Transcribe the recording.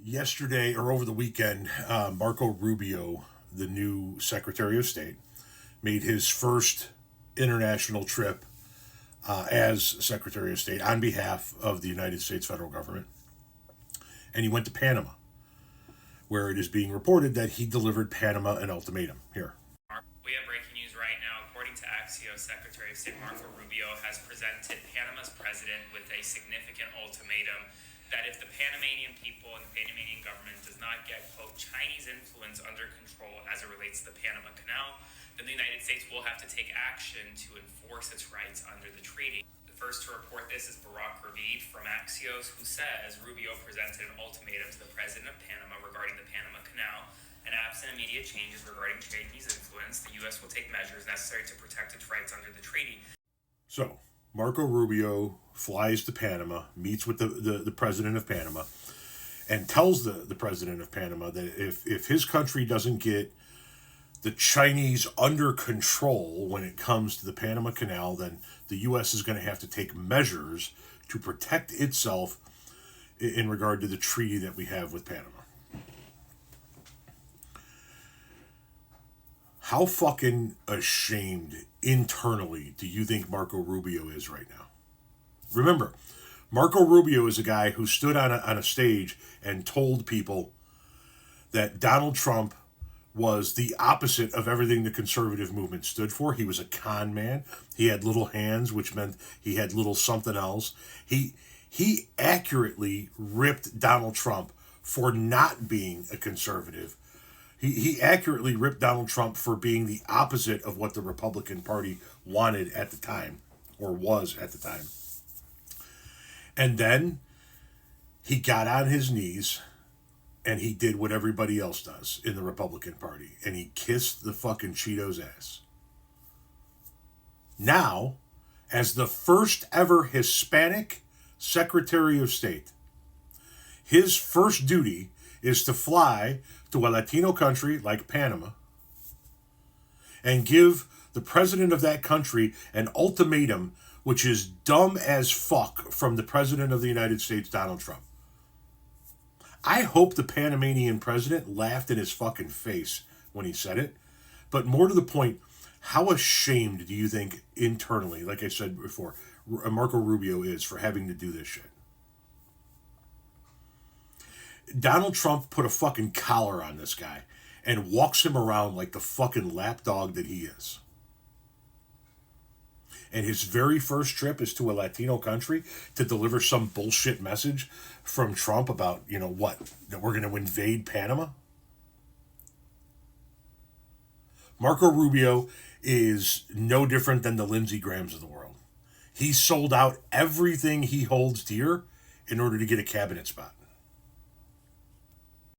Yesterday or over the weekend, Marco Rubio, the new Secretary of State, made his first international trip as Secretary of State on behalf of the United States federal government. And he went to Panama, where it is being reported that he delivered Panama an ultimatum. Here. We have breaking news right now. According to Axios, Secretary of State Marco Rubio has presented Panama's president with a significant ultimatum that if the Panamanian people and the Panamanian government does not get, quote, Chinese influence under control as it relates to the Panama Canal, then the United States will have to take action to enforce its rights under the treaty. The first to report this is Marco Rubio from Axios, who says Rubio presented an ultimatum to the president of Panama regarding the Panama Canal, and absent immediate changes regarding Chinese influence, the U.S. will take measures necessary to protect its rights under the treaty. So, Marco Rubio flies to Panama, meets with the president of Panama, and tells the president of Panama that if his country doesn't get the Chinese under control when it comes to the Panama Canal, then the U.S. is going to have to take measures to protect itself in regard to the treaty that we have with Panama. How fucking ashamed internally do you think Marco Rubio is right now? Remember, Marco Rubio is a guy who stood on a stage and told people that Donald Trump was the opposite of everything the conservative movement stood for. He was a con man. He had little hands, which meant he had little something else. He accurately ripped Donald Trump for not being a conservative. He accurately ripped Donald Trump for being the opposite of what the Republican Party wanted at the time, or was at the time. And then he got on his knees and he did what everybody else does in the Republican Party, and he kissed the fucking Cheetos ass. Now, as the first ever Hispanic Secretary of State, his first duty is to fly to a Latino country like Panama and give the president of that country an ultimatum which is dumb as fuck from the president of the United States, Donald Trump. I hope the Panamanian president laughed in his fucking face when he said it, but more to the point, how ashamed do you think internally, like I said before, Marco Rubio is for having to do this shit? Donald Trump put a fucking collar on this guy and walks him around like the fucking lapdog that he is. And his very first trip is to a Latino country to deliver some bullshit message from Trump about, that we're going to invade Panama? Marco Rubio is no different than the Lindsey Grahams of the world. He sold out everything he holds dear in order to get a cabinet spot.